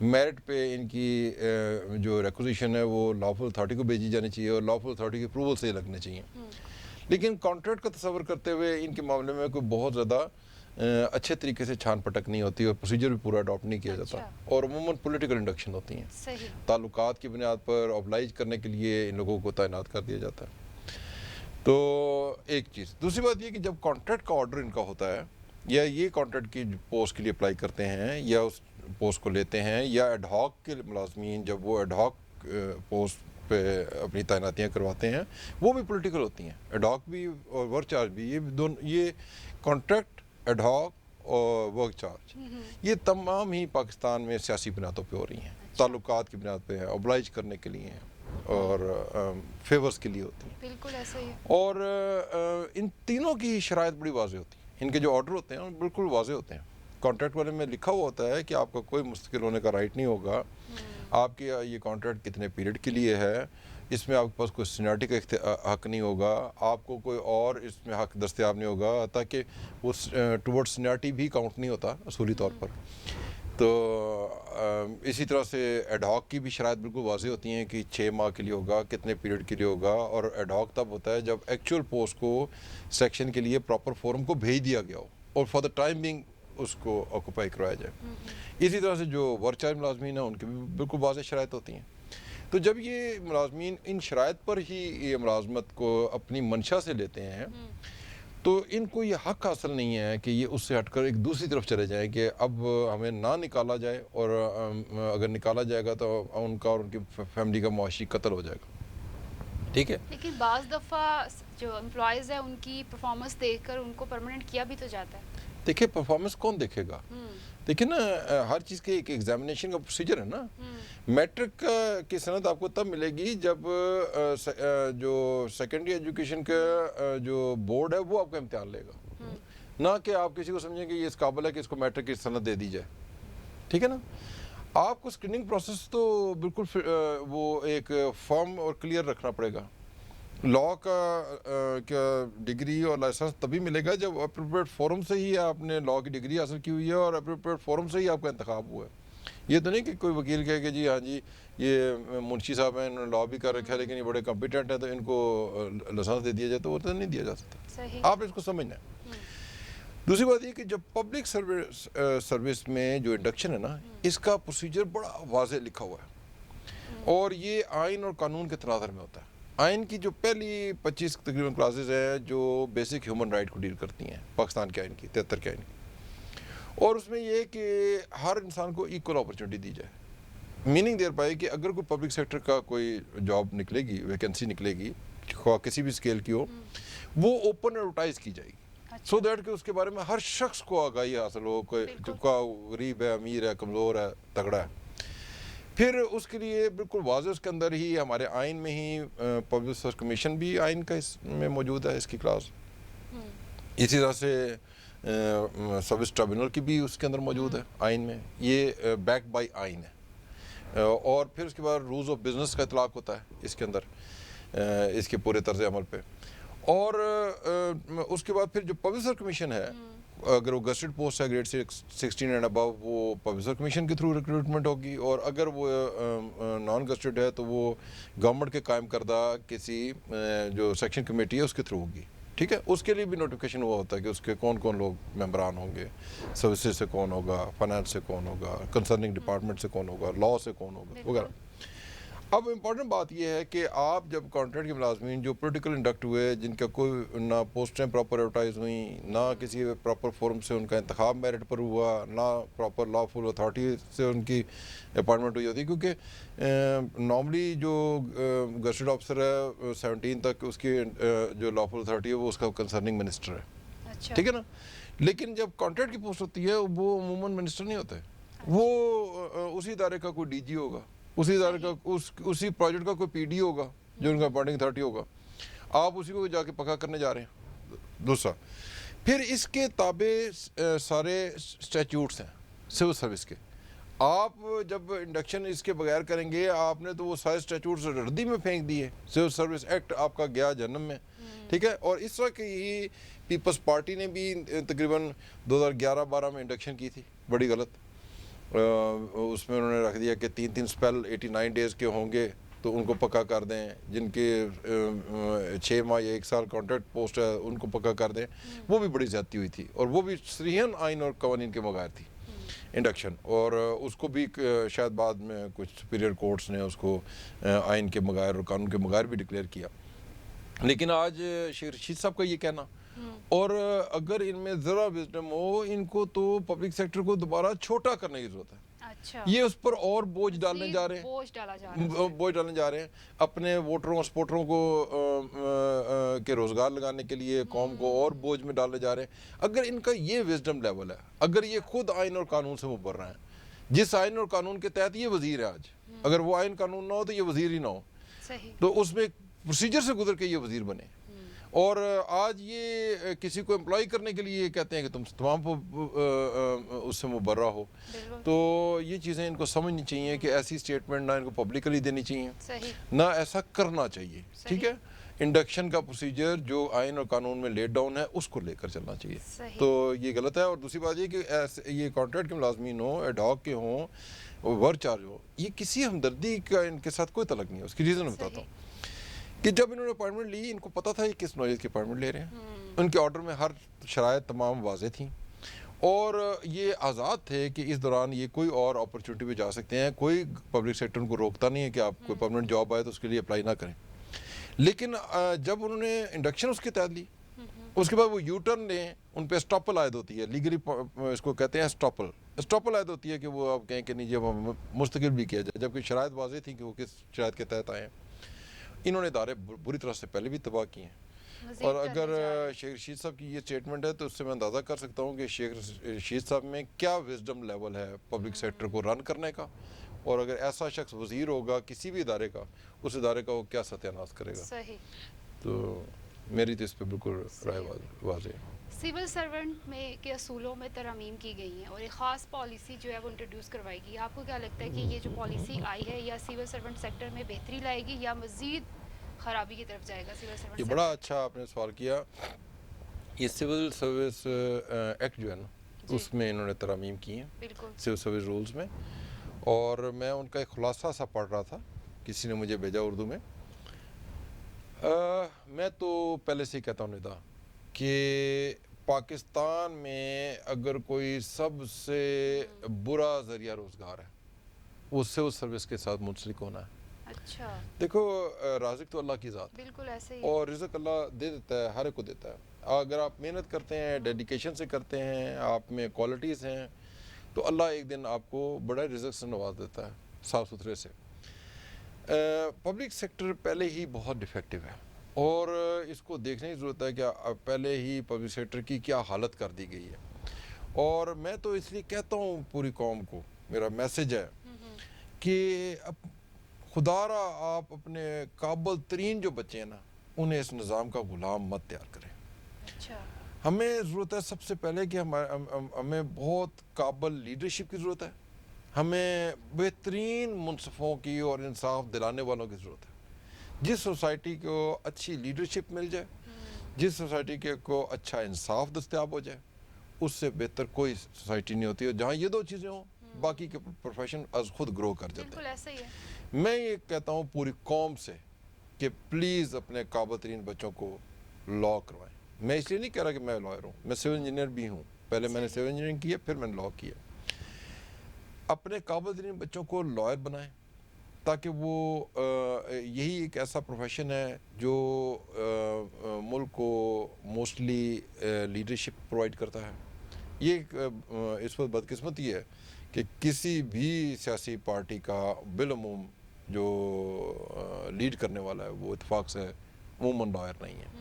Merit پہ ان کی جو ریکوزیشن ہے وہ لافل اتھارٹی کو بھیجی جانی چاہیے اور لافل اتھارٹی کی اپروول سے ہی لگنے چاہیے. لیکن کانٹریکٹ کا تصور کرتے ہوئے ان کے معاملے میں کوئی بہت زیادہ اچھے طریقے سے چھان پٹک نہیں ہوتی اور پروسیجر بھی پورا اڈاپٹ نہیں کیا جاتا اور عموماً پولیٹیکل انڈکشن ہوتی ہیں. صحیح. تعلقات کی بنیاد پر اوبلائج کرنے کے لیے ان لوگوں کو تعینات کر دیا جاتا ہے. تو ایک چیز. دوسری بات یہ کہ جب کانٹریکٹ کا آرڈر ان کا ہوتا ہے یا یہ کانٹریکٹ کی پوسٹ کے لیے اپلائی کرتے ہیں یا اس پوسٹ کو لیتے ہیں یا ایڈ ہاک کے ملازمین جب وہ ایڈ ہاک پوسٹ پہ اپنی تعیناتیاں کرواتے ہیں وہ بھی پولیٹیکل ہوتی ہیں. ایڈ ہاک بھی اور ورک چارج بھی یہ کانٹریکٹ ایڈ ہاک اور ورک چارج یہ تمام ہی پاکستان میں سیاسی بنیادوں پہ ہو رہی ہیں. تعلقات کی بنیاد پہ ہیں, اوبلائج کرنے کے لیے ہیں اور فیورز کے لیے ہوتی ہیں. بالکل ایسا ہی ہے. اور ان تینوں کی شرائط بڑی واضح ہوتی ہیں. ان کے جو آرڈر ہوتے ہیں بالکل واضح ہوتے ہیں. کانٹریکٹ والے میں لکھا ہوا ہوتا ہے کہ آپ کا کوئی مستقل ہونے کا رائٹ نہیں ہوگا. آپ کے یہ کانٹریکٹ کتنے پیریڈ کے لیے ہے, اس میں آپ کے پاس کوئی سینیورٹی کا حق نہیں ہوگا, آپ کو کوئی اور اس میں حق دستیاب نہیں ہوگا تاکہ وہ ٹورڈ سینیورٹی بھی کاؤنٹ نہیں ہوتا اصولی طور پر. تو اسی طرح سے ایڈ ہاک کی بھی شرائط بالکل واضح ہوتی ہیں کہ 6 ماہ کے لیے ہوگا, کتنے پیریڈ کے لیے ہوگا. اور ایڈ ہاک تب ہوتا ہے جب ایکچوئل پوسٹ کو سیکشن کے لیے پراپر فورم کو بھیج دیا گیا ہو اور فار دا ٹائم بینگ اس کو آکوپائی کروایا جائے. اسی طرح سے جو ورک چارج ملازمین ہیں ان کی بھی بالکل واضح شرائط ہوتی ہیں. تو جب یہ ملازمین ان شرائط پر ہی یہ ملازمت کو اپنی منشا سے لیتے ہیں تو ان کو یہ حق حاصل نہیں ہے کہ یہ اس سے ہٹ کر ایک دوسری طرف چلے جائیں کہ اب ہمیں نہ نکالا جائے اور اگر نکالا جائے گا تو ان کا اور ان کی فیملی کا معاشی قتل ہو جائے گا. ٹھیک ہے. لیکن بعض دفعہ جو امپلائیز ہیں ان کی پرفارمنس دیکھ کر ان کو پرماننٹ کیا بھی تو جاتا ہے. دیکھیں پرفارمنس کون دیکھے گا. دیکھیں نا ہر چیز کے ایک ایگزامینیشن کا پروسیجر ہے نا. میٹرک کی سند آپ کو تب ملے گی جب جو سیکنڈری ایجوکیشن کا جو بورڈ ہے وہ آپ کا امتحان لے گا, نہ کہ آپ کسی کو سمجھیں کہ یہ اس قابل ہے کہ اس کو میٹرک کی سند دے دی جائے. ٹھیک ہے نا. آپ کو اسکریننگ پروسیس تو بالکل وہ ایک فارم اور کلیئر رکھنا پڑے گا. لاء کا ڈگری اور لائسنس تبھی ملے گا جب اپروپریٹ فورم سے ہی آپ نے لاء کی ڈگری حاصل کی ہوئی ہے اور اپروپریٹ فورم سے ہی آپ کا انتخاب ہوا ہے. یہ تو نہیں کہ کوئی وکیل کہے کہ جی ہاں جی یہ منشی صاحب ہیں انہوں نے لاء بھی کر رکھا ہے لیکن یہ بڑے کمپیٹنٹ ہیں تو ان کو لائسنس دے دیا جائے, تو وہ تو نہیں دیا جا سکتا. آپ اس کو سمجھنا ہے. دوسری بات یہ کہ جب پبلک سروس میں جو انڈکشن ہے نا اس کا پروسیجر بڑا واضح لکھا ہوا ہے اور یہ آئین اور قانون کے تناظر میں ہوتا ہے. آئین کی جو پہلی 25 تقریباً کلاسز ہیں جو بیسک ہیومن رائٹ کو ڈیل کرتی ہیں پاکستان کے آئین کی 73 کے آئین کی, اور اس میں یہ کہ ہر انسان کو ایکول اپرچونٹی دی جائے. میننگ دیر پائے کہ اگر کوئی پبلک سیکٹر کا کوئی جاب نکلے گی, ویکنسی نکلے گی خواہ کسی بھی اسکیل کی ہو, وہ اوپن ایڈورٹائز کی جائے گی سو دیٹ کہ اس کے بارے میں ہر شخص کو آگاہی حاصل ہو, کوئی غریب ہے, امیر ہے, کمزور ہے, تگڑا ہے. پھر اس کے لیے بالکل واضح اس کے اندر ہی ہمارے آئین میں ہی پبلک سروس کمیشن بھی آئین کا اس میں موجود ہے, اس کی کلاس. اسی طرح سے سروس ٹریبیونل کی بھی اس کے اندر موجود ہے آئین میں, یہ بیک بائی آئین ہے. اور پھر اس کے بعد رولز آف بزنس کا اطلاق ہوتا ہے اس کے اندر اس کے پورے طرز عمل پہ. اور اس کے بعد پھر جو پبلک سروس کمیشن ہے اگر وہ گزٹڈ پوسٹ ہے گریڈ 16 اینڈ ابو وہ پبلک سروس کمیشن کے تھرو ریکروٹمنٹ ہوگی, اور اگر وہ نان گزٹڈ ہے تو وہ گورنمنٹ کے قائم کردہ کسی جو سیکشن کمیٹی ہے اس کے تھرو ہوگی. ٹھیک ہے. اس کے لیے بھی نوٹیفیکیشن ہوا ہوتا ہے کہ اس کے کون کون لوگ ممبران ہوں گے, سروسز سے کون ہوگا, فائنانس سے کون ہوگا, کنسرننگ ڈپارٹمنٹ سے کون ہوگا, لاء سے کون ہوگا وغیرہ. اب امپورٹنٹ بات یہ ہے کہ آپ جب کانٹریکٹ کے ملازمین جو پولیٹیکل انڈکٹ ہوئے, جن کا کوئی نہ پوسٹیں پراپر ایڈورٹائز ہوئیں, نہ کسی پراپر فورم سے ان کا انتخاب میرٹ پر ہوا, نہ پراپر لا فل اتھارٹی سے ان کی اپائنٹمنٹ ہوئی ہوتی, کیونکہ نارملی جو گزٹڈ آفیسر ہے 17 تک اس کی جو لا فل اتھارٹی ہے وہ اس کا کنسرننگ منسٹر ہے. ٹھیک ہے نا. لیکن جب کانٹریکٹ کی پوسٹ ہوتی ہے وہ عموماً منسٹر نہیں ہوتے, وہ اسی ادارے کا کوئی ڈی جی ہوگا, اسی ادارے کا اسی پروجیکٹ کا کوئی پی ڈی ہوگا جو ان کا اپائنٹنگ اتھارٹی ہوگا. آپ اسی کو جا کے پکا کرنے جا رہے ہیں. دوسرا پھر اس کے تابع سارے اسٹیچیوٹس ہیں سول سروس کے. آپ جب انڈکشن اس کے بغیر کریں گے آپ نے تو وہ سارے اسٹیچیوٹس ردی میں پھینک دیے. سول سروس ایکٹ آپ کا گیا جہنم میں. ٹھیک ہے. اور اس طرح کی پیپلز پارٹی نے بھی تقریباً 2011-12 میں انڈکشن کی تھی, بڑی غلط. اس میں انہوں نے رکھ دیا کہ 3 اسپیل 89 ڈیز کے ہوں گے تو ان کو پکا کر دیں، جن کے 6 ماہ یا 1 سال کانٹریکٹ پوسٹ ہے ان کو پکا کر دیں. وہ بھی بڑی زیادتی ہوئی تھی، اور وہ بھی صریحاً آئین اور قوانین کے بغیر تھی انڈکشن. اور اس کو بھی شاید بعد میں کچھ سپیریئر کورٹس نے اس کو آئین کے بغیر اور قانون کے بغیر بھی ڈکلیئر کیا. لیکن آج شیخ رشید صاحب کا یہ کہنا، اور اگر ان میں ذرا وزڈم ہو، ان کو تو پبلک سیکٹر کو دوبارہ چھوٹا کرنے کی ضرورت ہے. اچھا، یہ اس پر اور بوجھ ڈالنے جا رہے ہیں، بوجھ ڈالا جا رہا ہے. بوجھ ڈالنے جا رہے ہیں اپنے ووٹروں اور سپورٹروں کو کے روزگار لگانے کے لیے قوم کو اور بوجھ میں ڈالنے جا رہے ہیں. اگر ان کا یہ وزڈم لیول ہے، اگر یہ خود آئین اور قانون سے مبرہ ہیں، جس آئین اور قانون کے تحت یہ وزیر ہے آج، اگر وہ آئین قانون نہ ہو تو یہ وزیر ہی نہ ہو، صحیح. تو اس میں پروسیجر سے گزر کے یہ وزیر بنے. اور آج یہ کسی کو امپلائی کرنے کے لیے کہتے ہیں کہ تم تمام اس سے مبرہ ہو. تو یہ چیزیں ان کو سمجھنی چاہیے کہ ایسی سٹیٹمنٹ نہ ان کو پبلکلی دینی چاہیے، صحیح. نہ ایسا کرنا چاہیے. ٹھیک ہے، انڈکشن کا پروسیجر جو آئین اور قانون میں لیٹ ڈاؤن ہے اس کو لے کر چلنا چاہیے. صحیح. تو یہ غلط ہے. اور دوسری بات یہ کہ یہ کانٹریکٹ کے ملازمین ہوں، ایڈ ہاک کے ہوں، ورک چارج ہو، یہ کسی ہمدردی کا ان کے ساتھ کوئی تعلق نہیں ہے. اس کی ریزن بتاتا ہوں کہ جب انہوں نے اپائنٹمنٹ لی، ان کو پتا تھا یہ کس نوعیت کی اپائنٹمنٹ لے رہے ہیں. ان کے آرڈر میں ہر شرائط تمام واضح تھیں، اور یہ آزاد تھے کہ اس دوران یہ کوئی اور اپرچونٹی پہ جا سکتے ہیں. کوئی پبلک سیکٹر ان کو روکتا نہیں ہے کہ آپ کوئی پرماننٹ جاب آئے تو اس کے لیے اپلائی نہ کریں. لیکن جب انہوں نے انڈکشن اس کے تحت لی، اس کے بعد وہ یو ٹرن لیں، ان پہ اسٹاپل عائد ہوتی ہے. لیگلی اس کو کہتے ہیں اسٹاپل عائد ہوتی ہے کہ وہ آپ کہیں کہ نہیں جب ہم مستقل بھی کیا جائے، جبکہ شرائط واضح تھی کہ وہ کس شرائط کے تحت آئے ہیں. انہوں نے ادارے بری طرح سے پہلے بھی تباہ کیے ہیں. اور اگر شیخ رشید صاحب کی یہ سٹیٹمنٹ ہے تو اس سے میں اندازہ کر سکتا ہوں کہ شیخ رشید صاحب میں کیا وزڈم لیول ہے پبلک سیکٹر کو رن کرنے کا. اور اگر ایسا شخص وزیر ہوگا کسی بھی ادارے کا، اس ادارے کا وہ کیا ستیہ ناش کرے گا. صحیح. تو میری تو اس پہ بالکل رائے واضح ہے. سول سرونٹ میں کے اصولوں میں ترامیم کی گئی ہیں اور ایک خاص پالیسی جو ہے وہ انٹروڈیوس کروائی گئی. آپ کو کیا لگتا ہے کہ یہ جو پالیسی آئی ہے یا سول سرونٹ سیکٹر میں بہتری لائے گی یا مزید خرابی کی طرف جائے گا سول سرونٹ؟ یہ بڑا اچھا آپ نے سوال کیا. یہ سول سروس ایکٹ جو ہے نا، اس میں انہوں نے ترامیم کی ہیں، بالکل سول سروس رولز میں. اور میں ان کا ایک خلاصہ سا پڑھ رہا تھا، کسی نے مجھے بھیجا اردو میں. میں تو پہلے سے ہی کہتا ہوں ندا کہ پاکستان میں اگر کوئی سب سے برا ذریعہ روزگار ہے وہ سول سروس کے ساتھ منسلک ہونا ہے. اچھا. دیکھو رازق تو اللہ کی ذات، بالکل ایسے ہی. اور رزق اللہ دے دیتا ہے، ہر ایک کو دیتا ہے. اگر آپ محنت کرتے ہیں، ڈیڈیکیشن سے کرتے ہیں، آپ میں کوالٹیز ہیں، تو اللہ ایک دن آپ کو بڑے رزق سے نواز دیتا ہے، صاف ستھرے سے. پبلک سیکٹر پہلے ہی بہت ڈیفیکٹو ہے، اور اس کو دیکھنے کی ضرورت ہے کہ پہلے ہی پبلک سیکٹر کی کیا حالت کر دی گئی ہے. اور میں تو اس لیے کہتا ہوں پوری قوم کو، میرا میسج ہے کہ خدا را آپ اپنے قابل ترین جو بچے ہیں نا، انہیں اس نظام کا غلام مت تیار کریں. اچھا. ہمیں ضرورت ہے سب سے پہلے کہ ہمیں بہت قابل لیڈرشپ کی ضرورت ہے. ہمیں بہترین منصفوں کی اور انصاف دلانے والوں کی ضرورت ہے. جس سوسائٹی کو اچھی لیڈرشپ مل جائے، جس سوسائٹی کو اچھا انصاف دستیاب ہو جائے، اس سے بہتر کوئی سوسائٹی نہیں ہوتی ہے. جہاں یہ دو چیزیں ہوں، باقی کے پروفیشن از خود گرو کر جاتے ہیں. بالکل ایسے ہی ہے. میں یہ کہتا ہوں پوری قوم سے کہ پلیز اپنے قابل ترین بچوں کو لا کروائیں. میں اس لیے نہیں کہہ رہا کہ میں لائر ہوں، میں سول انجینئر بھی ہوں. پہلے میں نے سول انجینئرنگ کی ہے، پھر میں نے لا کیا. اپنے قابل ترین بچوں کو لائر بنائیں، تاکہ وہ یہی ایک ایسا پروفیشن ہے جو ملک کو موسٹلی لیڈرشپ پرووائڈ کرتا ہے. یہ اس وقت بدقسمتی ہے کہ کسی بھی سیاسی پارٹی کا بالعموم جو لیڈ کرنے والا ہے وہ اتفاق سے عموماً لائر نہیں ہے،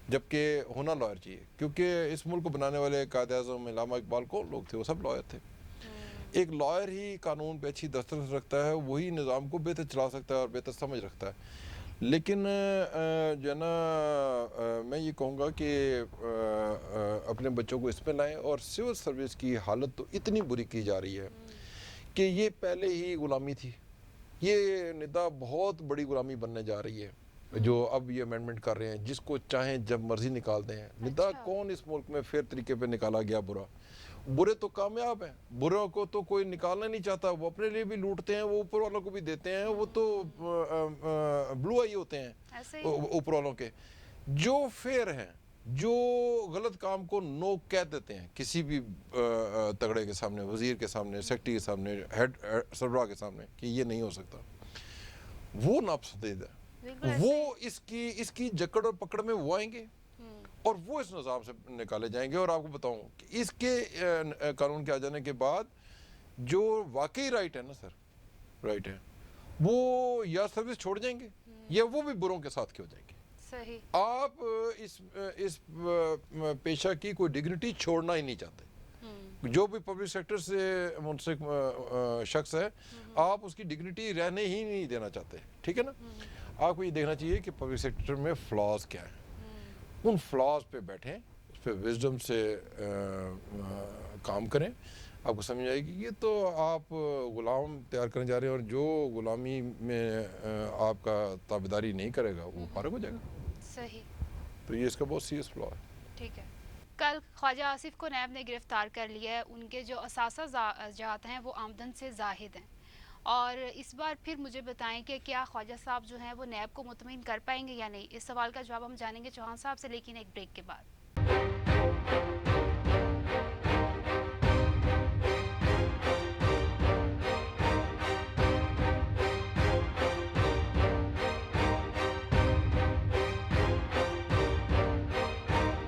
جبکہ ہونا لائر چاہیے. کیونکہ اس ملک کو بنانے والے قائد اعظم علامہ اقبال کون لوگ تھے؟ وہ سب لائر تھے. ایک لائر ہی قانون پہ اچھی دسترس رکھتا ہے، وہی نظام کو بہتر چلا سکتا ہے اور بہتر سمجھ رکھتا ہے. لیکن جو ہے نا، میں یہ کہوں گا کہ اپنے بچوں کو اس پہ لائیں. اور سول سروس کی حالت تو اتنی بری کی جا رہی ہے کہ یہ پہلے ہی غلامی تھی. یہ ندا بہت بڑی غلامی بننے جا رہی ہے جو اب یہ امینڈمنٹ کر رہے ہیں، جس کو چاہیں جب مرضی نکال دیں. ندا کون اس ملک میں فیئر طریقے پہ نکالا گیا برا؟ برے تو کامیاب ہیں, بروں کو تو کوئی نکالنا نہیں چاہتا, وہ اپنے لیے بھی لوٹتے ہیں, وہ اوپر والوں کو بھی دیتے ہیں, وہ تو بلو آئی ہوتے ہیں ایسے ہی اوپر والوں کے. جو فیئر ہیں, جو غلط کام کو نو کہہ دیتے ہیں کسی بھی تگڑے کے سامنے, وزیر کے سامنے, سیکٹری کے سامنے, ہیڈ سربراہ کے سامنے کہ یہ نہیں ہو سکتا, وہ ناپسندیدہ ہے. بالکل ایسے وہ اس کی جکڑ اور پکڑ میں وہ آئیں گے اور وہ اس نظام سے نکالے جائیں گے. اور آپ کو بتاؤں کہ اس کے قانون کے آ جانے کے بعد جو واقعی رائٹ ہے نا سر, رائٹ ہے, وہ یا سروس چھوڑ جائیں گے یا وہ بھی بروں کے ساتھ کیوں جائیں گے. صحیح. آپ اس پیشہ کی کوئی ڈگنیٹی چھوڑنا ہی نہیں چاہتے. جو بھی پبلک سیکٹر سے منسلک شخص ہے, آپ اس کی ڈگنیٹی رہنے ہی نہیں دینا چاہتے, ٹھیک ہے نا. آپ کو یہ دیکھنا چاہیے کہ پبلک سیکٹر میں فلاز کیا ہیں, ان فلاز پہ بیٹھیں, اس پہ وزڈم سے کام کریں. آپ کو سمجھ آئے گی یہ تو آپ غلام تیار کرنے جا رہے ہیں, اور جو غلامی میں آپ کا تابعداری نہیں کرے گا وہ فارغ ہو جائے گا. صحیح. تو یہ اس کا بہت سیریس فلا ہے. ٹھیک ہے. کل خواجہ آصف کو نیب نے گرفتار کر لیا ہے. ان کے جو اثاثہ جات ہیں وہ آمدن سے زاہد ہیں, اور اس بار پھر مجھے بتائیں کہ کیا خواجہ صاحب جو ہیں وہ نیب کو مطمئن کر پائیں گے یا نہیں. اس سوال کا جواب ہم جانیں گے چوہان صاحب سے, لیکن ایک بریک کے بعد.